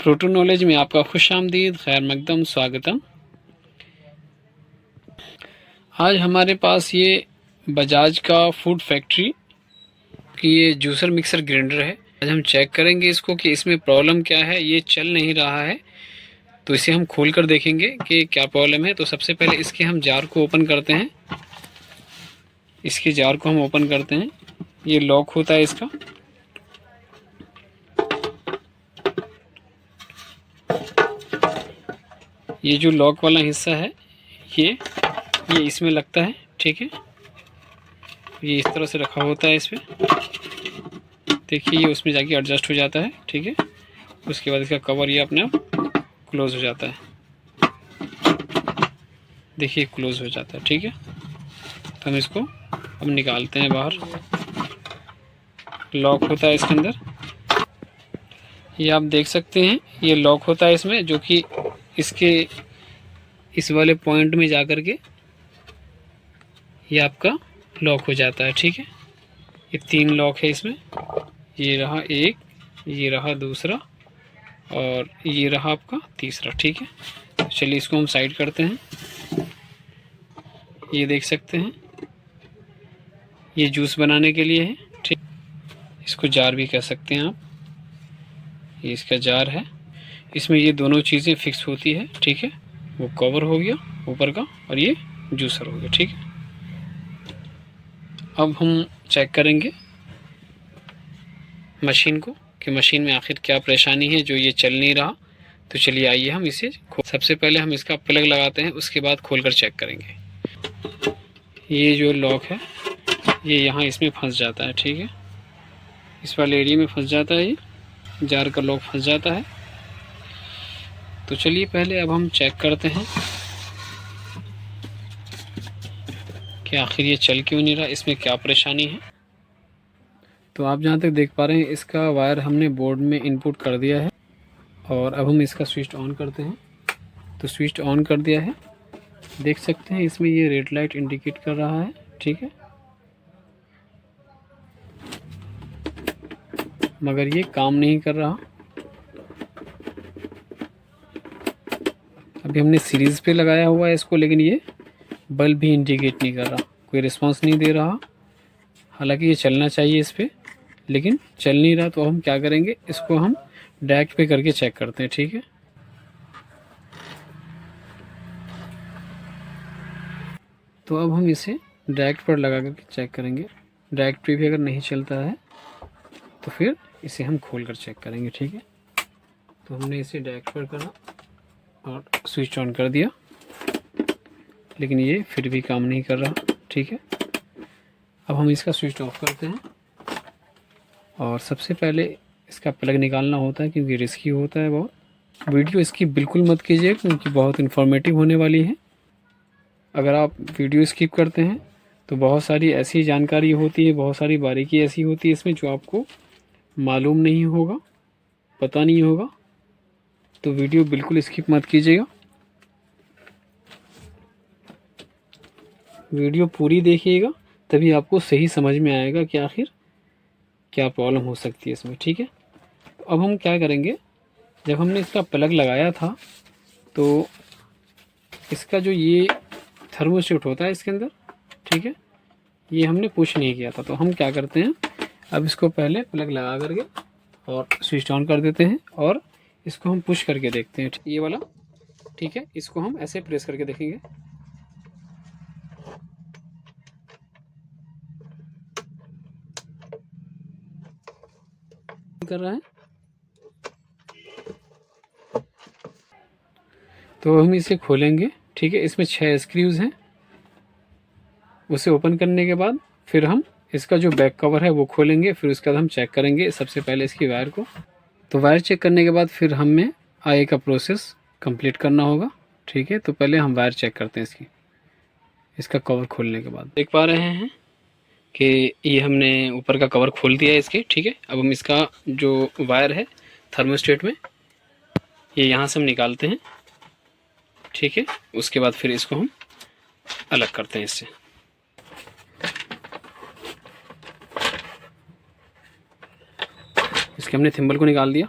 Proto knowledge में आपका खुशामदीद, खैर मकदम, स्वागतम। आज हमारे पास ये बजाज का फूड फैक्ट्री की ये जूसर मिक्सर ग्राइंडर है। आज हम चेक करेंगे इसको कि इसमें प्रॉब्लम क्या है। ये चल नहीं रहा है तो इसे हम खोल कर देखेंगे कि क्या प्रॉब्लम है। तो सबसे पहले इसके हम जार को ओपन करते हैं। इसके जार को हम ओपन करते हैं। ये लॉक होता है इसका। ये जो लॉक वाला हिस्सा है ये इसमें लगता है, ठीक है। ये इस तरह से रखा होता है इस पर। देखिए ये उसमें जाके एडजस्ट हो जाता है, ठीक है। उसके बाद इसका कवर ये अपने आप क्लोज हो जाता है। देखिए क्लोज हो जाता है, ठीक है। तो हम इसको अब निकालते हैं बाहर। लॉक होता है इसके अंदर, ये आप देख सकते हैं। ये लॉक होता है इसमें, जो कि इसके इस वाले पॉइंट में जाकर के ये आपका लॉक हो जाता है, ठीक है। ये 3 लॉक है इसमें। ये रहा एक, ये रहा दूसरा और ये रहा आपका तीसरा, ठीक है। तो चलिए इसको हम साइड करते हैं। ये देख सकते हैं ये जूस बनाने के लिए है, ठीक। इसको जार भी कह सकते हैं आप। ये इसका जार है। इसमें ये दोनों चीज़ें फिक्स होती है, ठीक है। वो कवर हो गया ऊपर का और ये जूसर हो गया, ठीक है। अब हम चेक करेंगे मशीन को कि मशीन में आखिर क्या परेशानी है जो ये चल नहीं रहा। तो चलिए आइए हम इसे सबसे पहले हम इसका प्लग लगाते हैं, उसके बाद खोलकर चेक करेंगे। ये जो लॉक है ये यहाँ इसमें फंस जाता है, ठीक है। इस वाले एरिया में फंस जाता है, ये जार का लॉक फंस जाता है। तो चलिए पहले अब हम चेक करते हैं कि आखिर ये चल क्यों नहीं रहा, इसमें क्या परेशानी है। तो आप जहाँ तक देख पा रहे हैं इसका वायर हमने बोर्ड में इनपुट कर दिया है और अब हम इसका स्विच ऑन करते हैं। तो स्विच ऑन कर दिया है। देख सकते हैं इसमें ये रेड लाइट इंडिकेट कर रहा है, ठीक है। मगर ये काम नहीं कर रहा। अभी हमने सीरीज़ पे लगाया हुआ है इसको, लेकिन ये बल्ब भी इंडिकेट नहीं कर रहा, कोई रिस्पांस नहीं दे रहा। हालांकि ये चलना चाहिए इस पर, लेकिन चल नहीं रहा। तो हम क्या करेंगे, इसको हम डायरेक्ट पे करके चेक करते हैं, ठीक है। तो अब हम इसे डायरेक्ट पर लगा करके चेक करेंगे। डायरेक्ट पे भी अगर नहीं चलता है तो फिर इसे हम खोल कर चेक करेंगे, ठीक है। तो हमने इसे डायरेक्ट पर करा और स्विच ऑन कर दिया, लेकिन ये फिर भी काम नहीं कर रहा, ठीक है। अब हम इसका स्विच ऑफ करते हैं और सबसे पहले इसका प्लग निकालना होता है, क्योंकि रिस्की होता है बहुत। वीडियो इसकी बिल्कुल मत कीजिए क्योंकि बहुत इन्फॉर्मेटिव होने वाली है। अगर आप वीडियो स्किप करते हैं तो बहुत सारी ऐसी जानकारी होती है, बहुत सारी बारीकी ऐसी होती है इसमें जो आपको मालूम नहीं होगा, पता नहीं होगा। तो वीडियो बिल्कुल स्किप मत कीजिएगा, वीडियो पूरी देखिएगा, तभी आपको सही समझ में आएगा कि आखिर क्या प्रॉब्लम हो सकती है इसमें, ठीक है। अब हम क्या करेंगे, जब हमने इसका प्लग लगाया था तो इसका जो ये थर्मोस्टेट होता है इसके अंदर, ठीक है, ये हमने पुश नहीं किया था। तो हम क्या करते हैं, अब इसको पहले प्लग लगा करके और स्विच ऑन कर देते हैं और इसको हम पुश करके देखते हैं, ये वाला, ठीक है। इसको हम ऐसे प्रेस करके देखेंगे। कर रहा है तो हम इसे खोलेंगे, ठीक है। इसमें 6 स्क्रूज हैं। उसे ओपन करने के बाद फिर हम इसका जो बैक कवर है वो खोलेंगे, फिर उसके बाद हम चेक करेंगे सबसे पहले इसकी वायर को। तो वायर चेक करने के बाद फिर हमें आगे का प्रोसेस कंप्लीट करना होगा, ठीक है। तो पहले हम वायर चेक करते हैं इसका कवर खोलने के बाद। देख पा रहे हैं कि ये हमने ऊपर का कवर खोल दिया है इसके, ठीक है। अब हम इसका जो वायर है थर्मोस्टेट में, ये यहाँ से हम निकालते हैं, ठीक है। उसके बाद फिर इसको हम अलग करते हैं इससे। इसके हमने थिम्बल को निकाल दिया,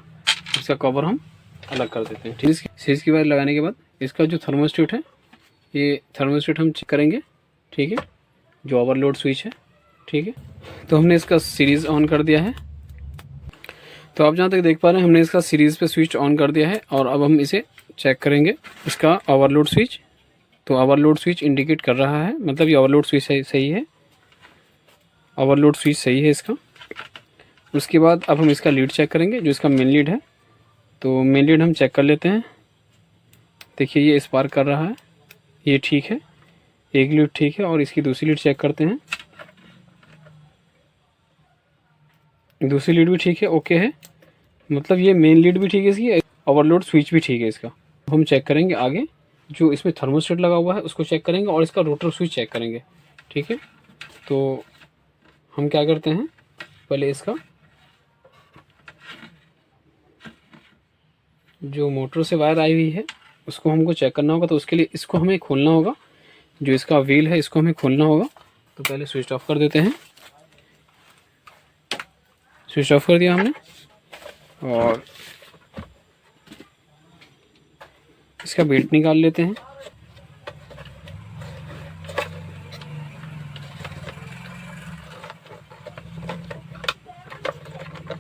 इसका कवर हम अलग कर देते हैं। ठीक है, सीरीज़ की वायर लगाने के बाद इसका जो थर्मोस्टेट है, ये थर्मोस्टेट हम चेक करेंगे। ठीक है, जो ओवरलोड स्विच है। ठीक है, तो हमने इसका सीरीज़ ऑन कर दिया है। तो आप जहाँ तक देख पा रहे हैं हमने इसका सीरीज़ पे स्विच ऑन कर दिया है और अब हम इसे चेक करेंगे इसका ओवरलोड स्विच। तो ओवरलोड स्विच इंडिकेट कर रहा है, मतलब ये ओवरलोड स्विच सही है, ओवरलोड स्विच सही है इसका। उसके बाद अब हम इसका लीड चेक करेंगे, जो इसका मेन लीड है। तो मेन लीड हम चेक कर लेते हैं। देखिए ये स्पार्क कर रहा है, ये ठीक है, एक लीड ठीक है। और इसकी दूसरी लीड चेक करते हैं, दूसरी लीड भी ठीक है, ओके है, मतलब ये मेन लीड भी ठीक है इसकी, ओवरलोड स्विच भी ठीक है इसका। हम चेक करेंगे आगे, जो इसमें थर्मोस्टेट लगा हुआ है उसको चेक करेंगे और इसका रोटर स्विच चेक करेंगे। ठीक है, तो हम क्या करते हैं, पहले इसका जो मोटर से वायर आई हुई है उसको हमको चेक करना होगा। तो उसके लिए इसको हमें खोलना होगा, जो इसका व्हील है इसको हमें खोलना होगा। तो पहले स्विच ऑफ कर देते हैं, स्विच ऑफ कर दिया हमने और इसका बेल्ट निकाल लेते हैं।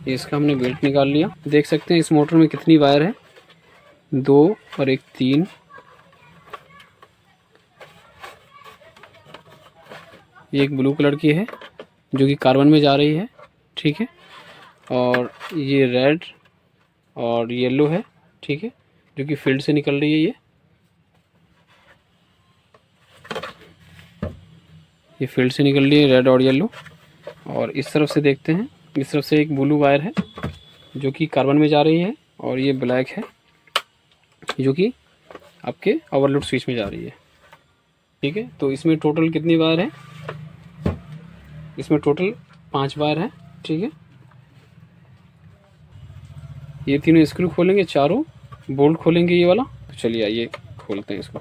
इसका हमने बेल्ट निकाल लिया। देख सकते हैं इस मोटर में कितनी वायर है, 2 और 1 3, ये एक ब्लू कलर की है जो कि कार्बन में जा रही है। ठीक है, और ये रेड और येलो है। ठीक है, जो कि फील्ड से निकल रही है ये फील्ड से निकल रही है, रेड और येलो। और इस तरफ से देखते हैं, इस तरफ से एक ब्लू वायर है जो कि कार्बन में जा रही है और ये ब्लैक है जो कि आपके ओवरलोड स्विच में जा रही है। ठीक है, तो इसमें टोटल कितनी वायर है, इसमें टोटल 5 वायर है। ठीक है, ये तीनों स्क्रू खोलेंगे, चारों बोल्ट खोलेंगे ये वाला। तो चलिए आइए खोलते हैं इसको।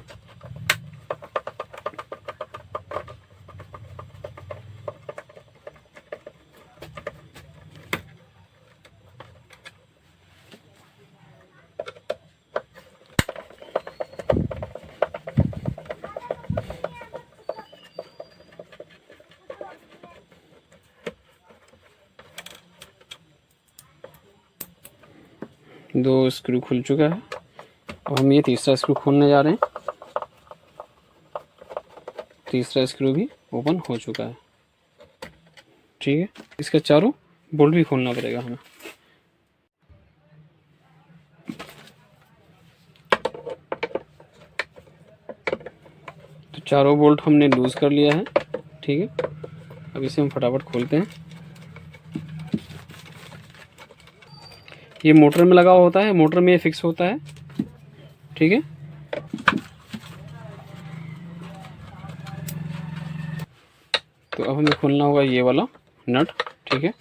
दो स्क्रू खुल चुका है, अब हम ये तीसरा स्क्रू खोलने जा रहे हैं। तीसरा स्क्रू भी ओपन हो चुका है। ठीक है, इसका चारों बोल्ट भी खोलना पड़ेगा हमें। तो चारों बोल्ट हमने लूज़ कर लिया है। ठीक है, अब इसे हम फटाफट खोलते हैं। ये मोटर में लगा होता है, मोटर में ये फिक्स होता है। ठीक है, तो अब हमें खोलना होगा ये वाला नट। ठीक है,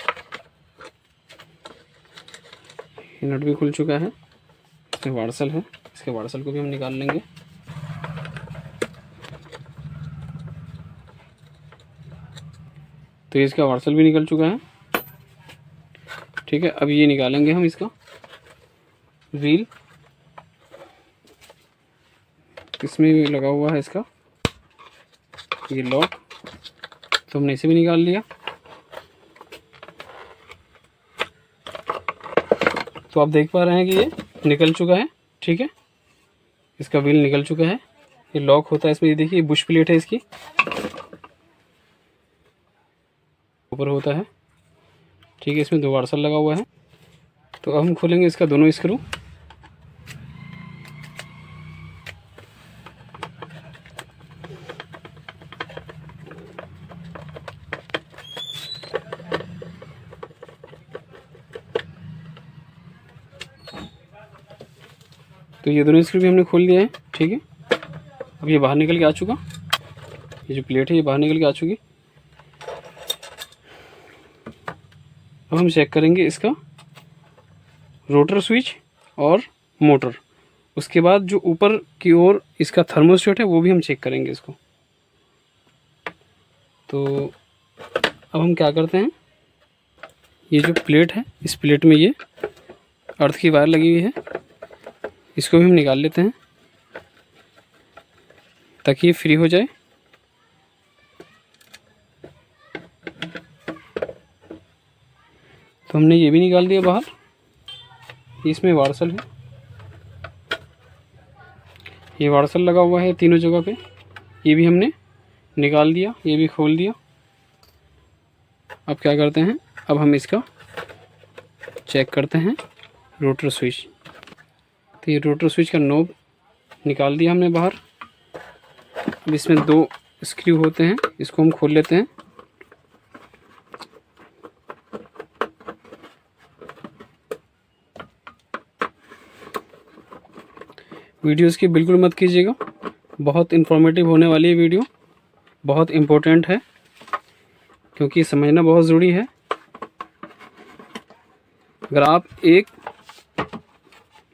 ये नट भी खुल चुका है, इसमें वार्सल है, इसके वार्सल को भी हम निकाल लेंगे। तो इसका वार्सल भी निकल चुका है। ठीक है, अब ये निकालेंगे हम इसका व्हील, इसमें भी लगा हुआ है इसका ये लॉक, तो हमने इसे भी निकाल लिया। तो आप देख पा रहे हैं कि ये निकल चुका है। ठीक है, इसका व्हील निकल चुका है, ये लॉक होता है इसमें। ये देखिए बुश प्लेट है इसकी, ऊपर होता है। ठीक है, इसमें 2 वार्सल लगा हुआ है। तो अब हम खोलेंगे इसका दोनों स्क्रू। तो ये दोनों स्क्रू भी हमने खोल दिया है। ठीक है, अब ये बाहर निकल के आ चुका, ये जो प्लेट है ये बाहर निकल के आ चुकी। अब हम चेक करेंगे इसका रोटर स्विच और मोटर। उसके बाद जो ऊपर की ओर इसका थर्मोस्टेट है वो भी हम चेक करेंगे इसको। तो अब हम क्या करते हैं, ये जो प्लेट है इस प्लेट में ये अर्थ की वायर लगी हुई है, इसको भी हम निकाल लेते हैं ताकि ये फ्री हो जाए। तो हमने ये भी निकाल दिया बाहर। इसमें वार्सल है, ये वार्सल लगा हुआ है तीनों जगह पे, ये भी हमने निकाल दिया, ये भी खोल दिया। अब क्या करते हैं, अब हम इसका चेक करते हैं रोटर स्विच। तो ये रोटर स्विच का नॉब निकाल दिया हमने बाहर। अब इसमें 2 स्क्रू होते हैं, इसको हम खोल लेते हैं। वीडियो इसकी बिल्कुल मत कीजिएगा, बहुत इन्फॉर्मेटिव होने वाली है वीडियो, बहुत इम्पोर्टेंट है क्योंकि समझना बहुत ज़रूरी है। अगर आप एक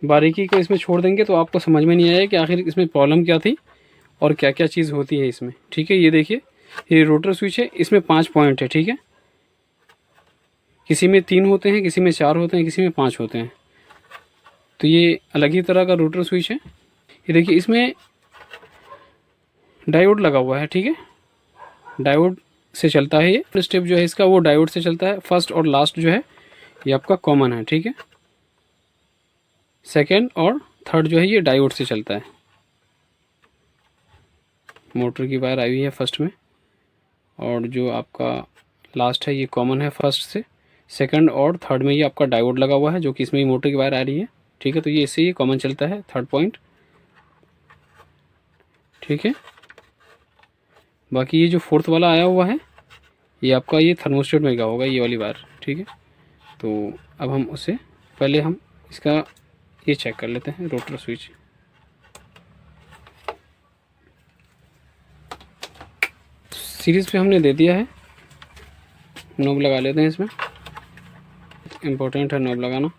बारीकी को इसमें छोड़ देंगे तो आपको समझ में नहीं आएगा कि आखिर इसमें प्रॉब्लम क्या थी और क्या क्या चीज़ होती है इसमें। ठीक है, ये देखिए, ये रोटर स्विच है, इसमें 5 पॉइंट है। ठीक है, किसी में 3 होते हैं, किसी में 4 होते हैं, किसी में 5 होते हैं। तो ये अलग ही तरह का रोटर स्विच है। ये देखिए, इसमें डायोड लगा हुआ है। ठीक है, डायोड से चलता है ये स्टेप जो है इसका, वो डायोड से चलता है। फर्स्ट और लास्ट जो है ये आपका कॉमन है। ठीक है, सेकेंड और थर्ड जो है ये डायोड से चलता है। मोटर की वायर आई हुई है फर्स्ट में, और जो आपका लास्ट है ये कॉमन है फर्स्ट से। सेकंड और थर्ड में ये आपका डायोड लगा हुआ है जो कि इसमें मोटर की वायर आ रही है। ठीक है, तो ये इससे ये कॉमन चलता है, थर्ड पॉइंट। ठीक है, बाकी ये जो फोर्थ वाला आया हुआ है ये आपका ये थर्मोस्टेट में लगा होगा, ये वाली वायर। ठीक है, तो अब हम उसे पहले हम इसका ये चेक कर लेते हैं रोटर स्विच। सीरीज़ पे हमने दे दिया है, नॉब लगा लेते हैं इसमें, इम्पोर्टेंट है नॉब लगाना।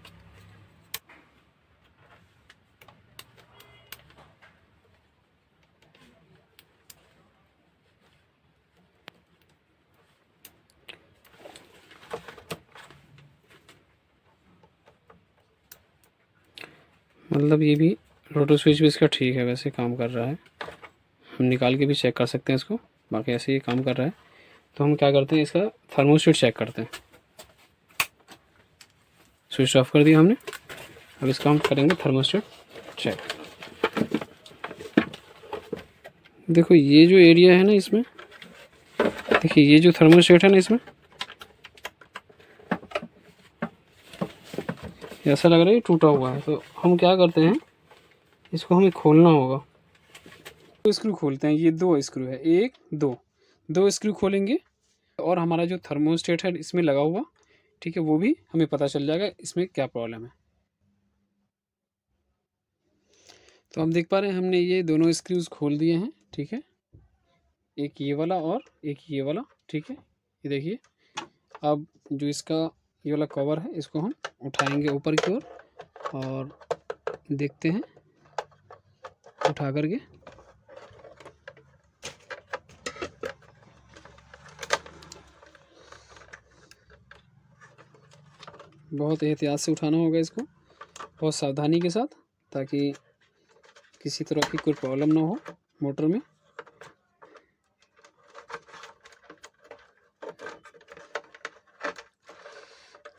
मतलब ये भी रोटर स्विच भी इसका ठीक है, वैसे काम कर रहा है। हम निकाल के भी चेक कर सकते हैं इसको, बाकी ऐसे ही काम कर रहा है। तो हम क्या करते हैं, इसका थर्मोस्टेट चेक करते हैं। स्विच ऑफ कर दिया हमने, अब इसका हम करेंगे थर्मोस्टेट चेक। देखो ये जो एरिया है ना इसमें, देखिए ये जो थर्मोस्टेट है ना इसमें ऐसा लग रहा है टूटा हुआ है। तो हम क्या करते हैं, इसको हमें खोलना होगा। दो स्क्रू खोलते हैं, ये 2 स्क्रू है, 1 2, 2 स्क्रू खोलेंगे और हमारा जो थर्मोस्टेट है इसमें लगा हुआ, ठीक है, वो भी हमें पता चल जाएगा इसमें क्या प्रॉब्लम है। तो हम देख पा रहे हैं हमने ये दोनों स्क्रूज खोल दिए हैं। ठीक है, एक ये वाला और एक ये वाला। ठीक है, ये देखिए, अब जो इसका ये वाला कवर है इसको हम उठाएंगे ऊपर की ओर और देखते हैं उठा करके। बहुत एहतियात से उठाना होगा इसको, बहुत सावधानी के साथ, ताकि किसी तरह की कोई प्रॉब्लम ना हो मोटर में।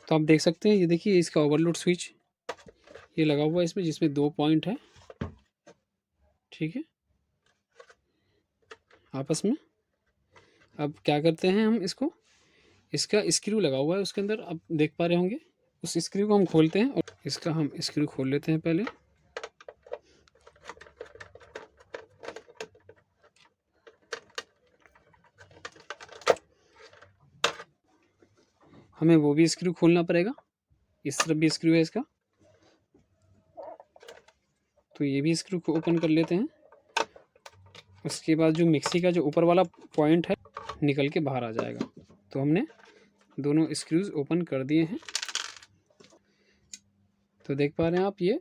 तो आप देख सकते हैं, ये देखिए इसका ओवरलोड स्विच ये लगा हुआ है इसमें, जिसमें 2 पॉइंट है। ठीक है, आपस में। अब क्या करते हैं हम इसको, इसका स्क्रू लगा हुआ है उसके अंदर, आप देख पा रहे होंगे। उस स्क्रू को हम खोलते हैं और इसका हम स्क्रू खोल लेते हैं पहले। हमें वो भी स्क्रू खोलना पड़ेगा, इस तरफ भी स्क्रू है इसका, तो ये भी स्क्रू को ओपन कर लेते हैं। उसके बाद जो मिक्सी का जो ऊपर वाला पॉइंट है निकल के बाहर आ जाएगा। तो हमने दोनों स्क्रूज ओपन कर दिए हैं। तो देख पा रहे हैं आप, ये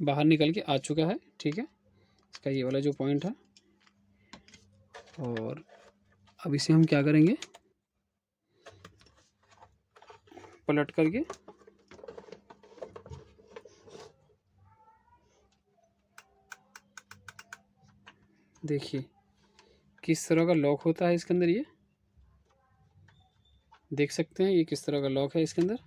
बाहर निकल के आ चुका है। ठीक है, इसका ये वाला जो पॉइंट है, और अब इसे हम क्या करेंगे, पलट करके देखिए किस तरह का लॉक होता है इसके अंदर, ये देख सकते हैं ये किस तरह का लॉक है इसके अंदर।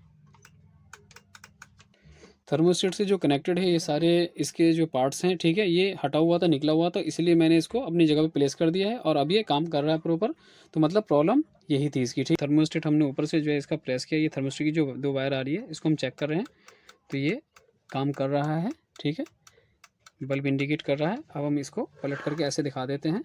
थर्मोस्टेट से जो कनेक्टेड है ये सारे इसके जो पार्ट्स हैं, ठीक है, ये हटा हुआ था, निकला हुआ था, इसलिए मैंने इसको अपनी जगह पे प्लेस कर दिया है और अब ये काम कर रहा है प्रॉपर। तो मतलब प्रॉब्लम यही थी इसकी, ठीक। थर्मोस्टेट हमने ऊपर से जो है इसका प्रेस किया, ये थर्मोस्टेट की जो 2 वायर आ रही है इसको हम चेक कर रहे हैं, तो ये काम कर रहा है, ठीक है, बल्ब इंडिकेट कर रहा है। अब हम इसको पलट करके ऐसे दिखा देते हैं।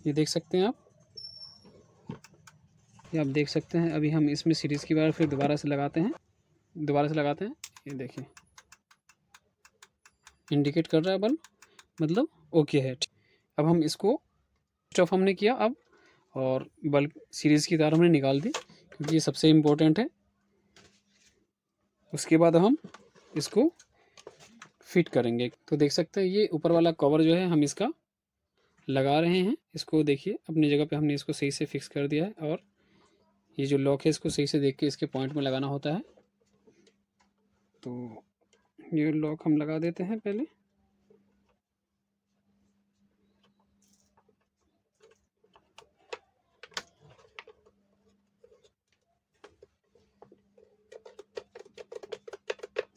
ये देख सकते हैं आप, ये आप देख सकते हैं। अभी हम इसमें सीरीज़ की वायर फिर दोबारा से लगाते हैं, ये देखिए इंडिकेट कर रहा है बल्ब, मतलब ओके है। अब हम इसको स्विच ऑफ हमने किया अब, और बल्ब सीरीज़ की तार हमने निकाल दी क्योंकि ये सबसे इम्पोर्टेंट है। उसके बाद हम इसको फिट करेंगे। तो देख सकते हैं ये ऊपर वाला कवर जो है हम इसका लगा रहे हैं। इसको देखिए अपनी जगह पे हमने इसको सही से फिक्स कर दिया है, और ये जो लॉक है इसको सही से देख के इसके पॉइंट में लगाना होता है। तो ये लॉक हम लगा देते हैं पहले।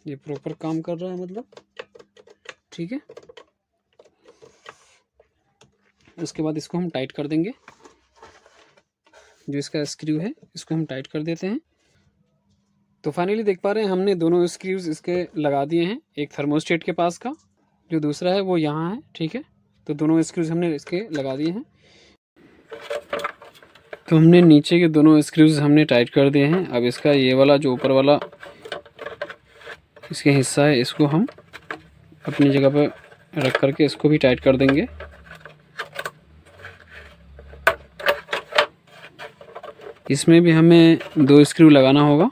ये प्रॉपर काम कर रहा है मतलब, ठीक है। उसके बाद इसको हम टाइट कर देंगे, जो इसका स्क्रू है इसको हम टाइट कर देते हैं। तो फाइनली देख पा रहे हैं हमने दोनों स्क्रूज इसके लगा दिए हैं, एक थर्मोस्टेट के पास का, जो दूसरा है वो यहाँ है, ठीक है। तो दोनों स्क्रूज हमने इसके लगा दिए हैं। तो हमने नीचे के दोनों स्क्रूज हमने टाइट कर दिए हैं। अब इसका ये वाला जो ऊपर वाला इसके हिस्सा है इसको हम अपनी जगह पर रख करके इसको भी टाइट कर देंगे। इसमें भी हमें 2 स्क्रू लगाना होगा,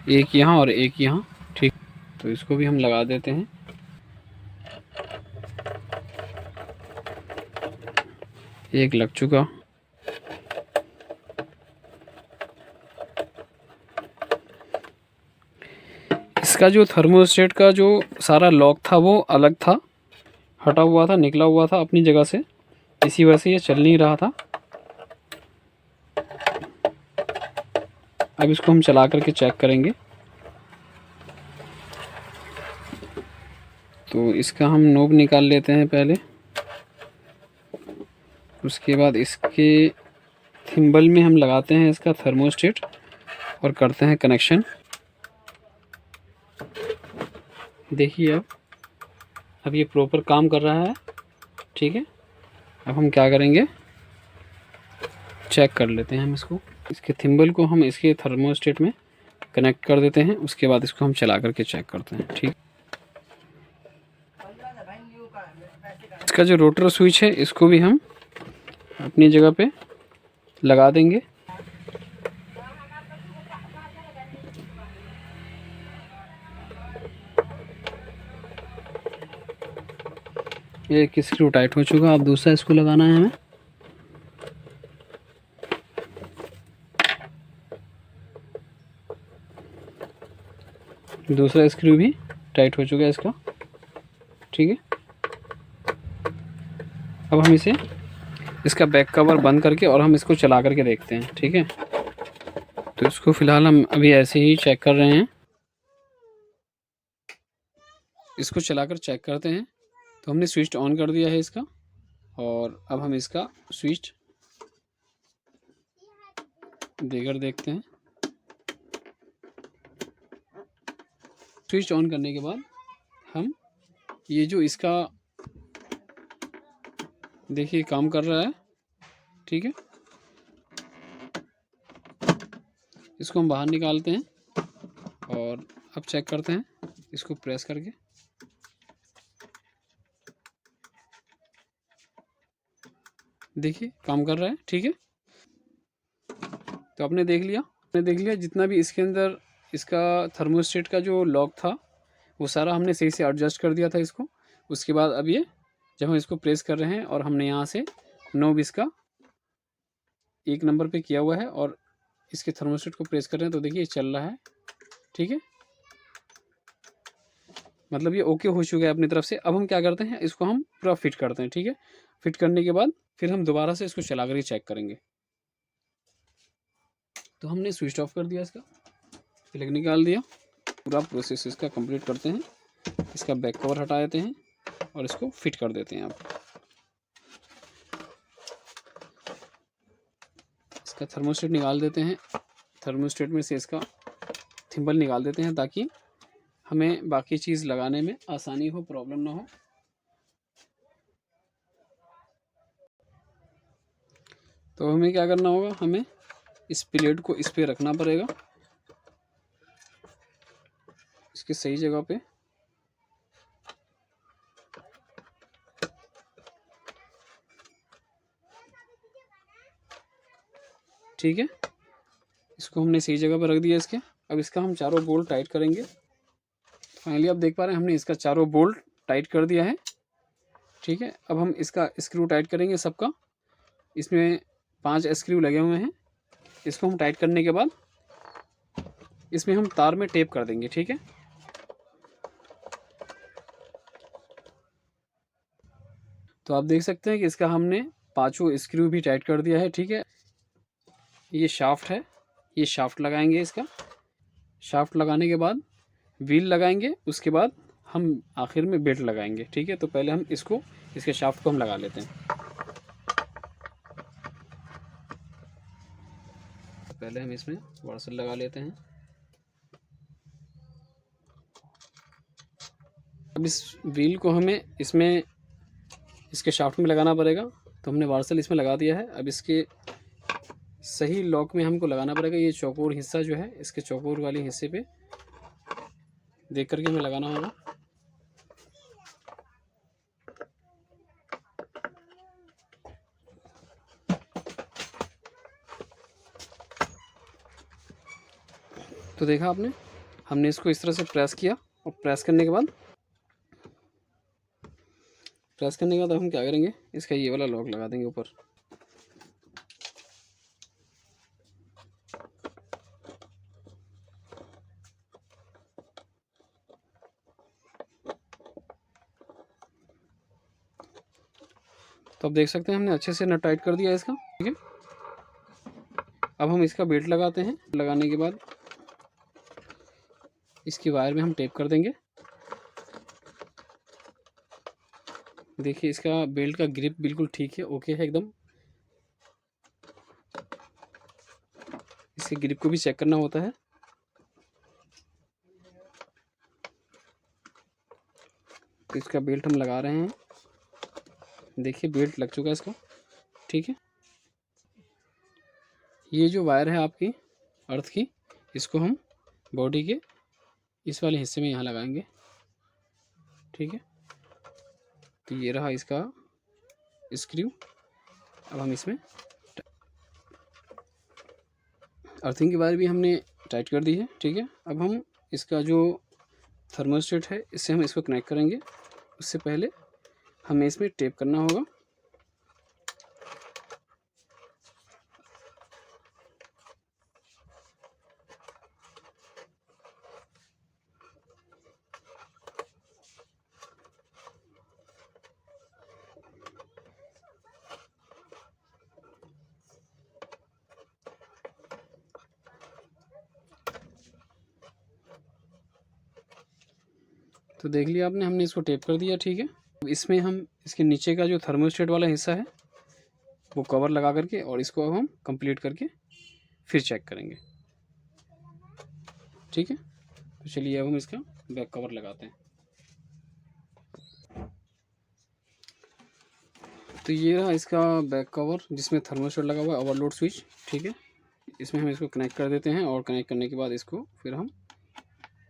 एक यहाँ और एक यहाँ, ठीक। तो इसको भी हम लगा देते हैं। एक लग चुका। इसका जो थर्मोस्टेट का जो सारा लॉक था वो अलग था, हटा हुआ था, निकला हुआ था अपनी जगह से, इसी वजह से ये चल नहीं रहा था। अब इसको हम चला करके चेक करेंगे। तो इसका हम नोब निकाल लेते हैं पहले, उसके बाद इसके थिम्बल में हम लगाते हैं इसका थर्मोस्टेट और करते हैं कनेक्शन। देखिए अब ये प्रॉपर काम कर रहा है, ठीक है। अब हम क्या करेंगे, चेक कर लेते हैं हम इसको। इसके थिम्बल को हम इसके थर्मोस्टेट में कनेक्ट कर देते हैं, उसके बाद इसको हम चला करके चेक करते हैं, ठीक। इसका जो रोटर स्विच है इसको भी हम अपनी जगह पे लगा देंगे। एक स्क्रू टाइट हो चुका, अब दूसरा स्क्रू लगाना है हमें। दूसरा स्क्रू भी टाइट हो चुका है इसका, ठीक है। अब हम इसे इसका बैक कवर बंद करके और हम इसको चला करके देखते हैं, ठीक है। तो इसको फ़िलहाल हम अभी ऐसे ही चेक कर रहे हैं, इसको चलाकर चेक करते हैं। तो हमने स्विच ऑन कर दिया है इसका, और अब हम इसका स्विच देकर देखते हैं। स्विच ऑन करने के बाद हम ये जो इसका देखिए काम कर रहा है, ठीक है। इसको हम बाहर निकालते हैं और अब चेक करते हैं इसको प्रेस करके। देखिए काम कर रहा है, ठीक है। तो आपने देख लिया जितना भी इसके अंदर इसका थर्मोस्टेट का जो लॉक था वो सारा हमने सही से एडजस्ट कर दिया था इसको। उसके बाद अब ये जब हम इसको प्रेस कर रहे हैं और हमने यहाँ से नॉब इसका 1 नंबर पे किया हुआ है और इसके थर्मोस्टेट को प्रेस कर रहे हैं, तो देखिए चल रहा है, ठीक है, मतलब ये ओके हो चुका है अपनी तरफ से। अब हम क्या करते हैं, इसको हम पूरा फिट करते हैं। ठीक है, फिट करने के बाद फिर हम दोबारा से इसको चला करके चेक करेंगे। तो हमने स्विच ऑफ कर दिया, इसका प्लग निकाल दिया, पूरा प्रोसेस इसका कंप्लीट करते हैं। इसका बैक कवर हटा देते हैं और इसको फिट कर देते हैं। आप इसका थर्मोस्टेट निकाल देते हैं, थर्मोस्टेट में से इसका थिम्बल निकाल देते हैं ताकि हमें बाकी चीज़ लगाने में आसानी हो, प्रॉब्लम ना हो। तो हमें क्या करना होगा, हमें इस प्लेट को इस पे रखना पड़ेगा, इसकी सही जगह पे। ठीक है, इसको हमने सही जगह पर रख दिया इसके। अब इसका हम चारों बोल्ट टाइट करेंगे। फाइनली आप देख पा रहे हैं हमने इसका चारों बोल्ट टाइट कर दिया है। ठीक है, अब हम इसका स्क्रू टाइट करेंगे सबका। इसमें 5 स्क्रू लगे हुए हैं। इसको हम टाइट करने के बाद इसमें हम तार में टेप कर देंगे। ठीक है, तो आप देख सकते हैं कि इसका हमने 5 स्क्रू भी टाइट कर दिया है। ठीक है, ये शाफ्ट है, ये शाफ्ट लगाएंगे इसका। शाफ्ट लगाने के बाद व्हील लगाएंगे, उसके बाद हम आखिर में बेल्ट लगाएंगे। ठीक है, तो पहले हम इसको, इसके शाफ्ट को हम लगा लेते हैं। पहले हम इसमें वार्सल लगा लेते हैं। अब इस व्हील को हमें इसमें, इसके शाफ्ट में लगाना पड़ेगा। तो हमने वार्सल इसमें लगा दिया है। अब इसके सही लॉक में हमको लगाना पड़ेगा। ये चौकोर हिस्सा जो है, इसके चौकोर वाले हिस्से पे देख करके हमें लगाना होगा। तो देखा आपने, हमने इसको इस तरह से प्रेस किया और प्रेस करने के बाद हम क्या करेंगे, इसका ये वाला लॉक लगा देंगे ऊपर। तो आप देख सकते हैं हमने अच्छे से नट टाइट कर दिया इसका। ठीक है, अब हम इसका बेल्ट लगाते हैं। लगाने के बाद इसकी वायर में हम टेप कर देंगे। देखिए इसका बेल्ट का ग्रिप बिल्कुल ठीक है, ओके है एकदम। इसके ग्रिप को भी चेक करना होता है। तो इसका बेल्ट हम लगा रहे हैं। देखिए बेल्ट लग चुका है इसका। ठीक है, ये जो वायर है आपकी अर्थ की, इसको हम बॉडी के इस वाले हिस्से में यहाँ लगाएंगे। ठीक है, तो ये रहा इसका स्क्रू। अब हम इसमें अर्थिंग की वायर भी हमने टाइट कर दी है। ठीक है, अब हम इसका जो थर्मोस्टेट है, इससे हम इसको कनेक्ट करेंगे। उससे पहले हमें इसमें टेप करना होगा। तो देख लिया आपने, हमने इसको टेप कर दिया। ठीक है, अब इसमें हम इसके नीचे का जो थर्मोस्टेट वाला हिस्सा है वो कवर लगा करके और इसको अब हम कंप्लीट करके फिर चेक करेंगे। ठीक है, तो चलिए अब हम इसका बैक कवर लगाते हैं। तो ये रहा इसका बैक कवर जिसमें थर्मोस्टेट लगा हुआ है, ओवरलोड स्विच। ठीक है, इसमें हम इसको कनेक्ट कर देते हैं और कनेक्ट करने के बाद इसको फिर हम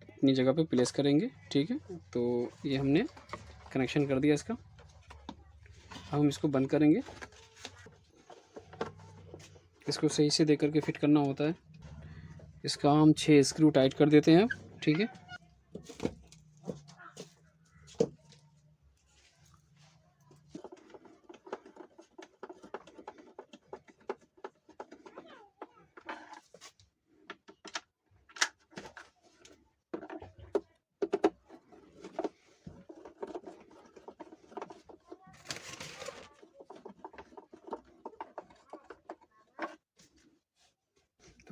अपनी जगह पे प्लेस करेंगे। ठीक है, तो ये हमने कनेक्शन कर दिया इसका। अब हम इसको बंद करेंगे। इसको सही से देख करके फिट करना होता है। इसका हम 6 स्क्रू टाइट कर देते हैं। ठीक है,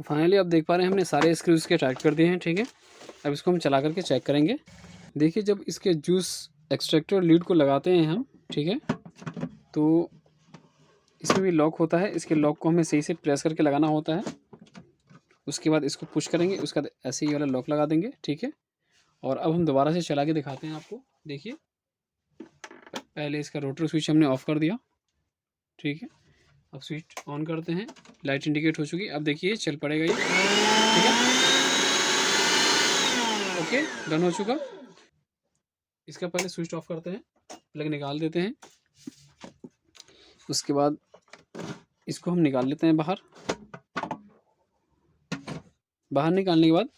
फाइनली आप देख पा रहे हैं हमने सारे स्क्रूज के टाइट कर दिए हैं, ठीक है। अब इसको हम चला करके चेक करेंगे। देखिए जब इसके जूस एक्सट्रैक्टर लीड को लगाते हैं हम, ठीक है, तो इसमें भी लॉक होता है। इसके लॉक को हमें सही से प्रेस करके लगाना होता है। उसके बाद इसको पुश करेंगे, उसके बाद ऐसे ही वाला लॉक लगा देंगे, ठीक है। और अब हम दोबारा से चला के दिखाते हैं आपको। देखिए पहले इसका रोटर स्विच हमने ऑफ कर दिया, ठीक है। अब स्विच ऑन करते हैं, लाइट इंडिकेट हो चुकी। अब देखिए चल पड़ेगा ये, ठीक है। ओके, डन हो चुका। इसका पहले स्विच ऑफ करते हैं, प्लग निकाल देते हैं। उसके बाद इसको हम निकाल लेते हैं बाहर। बाहर निकालने के बाद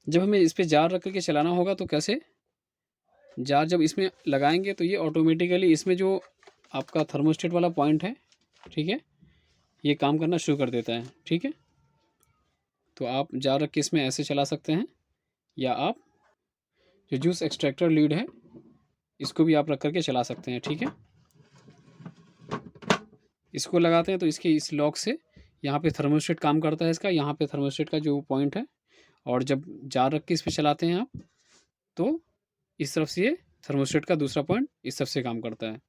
जब हमें इस पे जार रख करके चलाना होगा तो कैसे, जार जब इसमें लगाएंगे तो ये ऑटोमेटिकली इसमें जो आपका थर्मोस्टेट वाला पॉइंट है, ठीक है, ये काम करना शुरू कर देता है, ठीक है। तो आप जार रख के इसमें ऐसे चला सकते हैं, या आप जो जूस एक्सट्रैक्टर लीड है इसको भी आप रख करके चला सकते हैं, ठीक है। इसको लगाते हैं तो इसके इस लॉक से यहाँ पे थर्मोस्टेट काम करता है इसका, यहाँ पे थर्मोस्टेट का जो पॉइंट है। और जब जार रख के इस पर चलाते हैं आप तो इस तरफ से ये थर्मोस्टेट का दूसरा पॉइंट इस तरफ से काम करता है।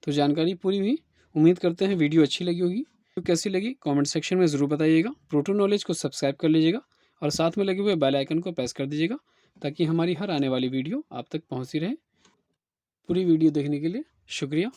तो जानकारी पूरी हुई, उम्मीद करते हैं वीडियो अच्छी लगी होगी। तो कैसी लगी कमेंट सेक्शन में ज़रूर बताइएगा। प्रोटो नॉलेज को सब्सक्राइब कर लीजिएगा और साथ में लगे हुए बेल आइकन को प्रेस कर दीजिएगा ताकि हमारी हर आने वाली वीडियो आप तक पहुँचती रहे। पूरी वीडियो देखने के लिए शुक्रिया।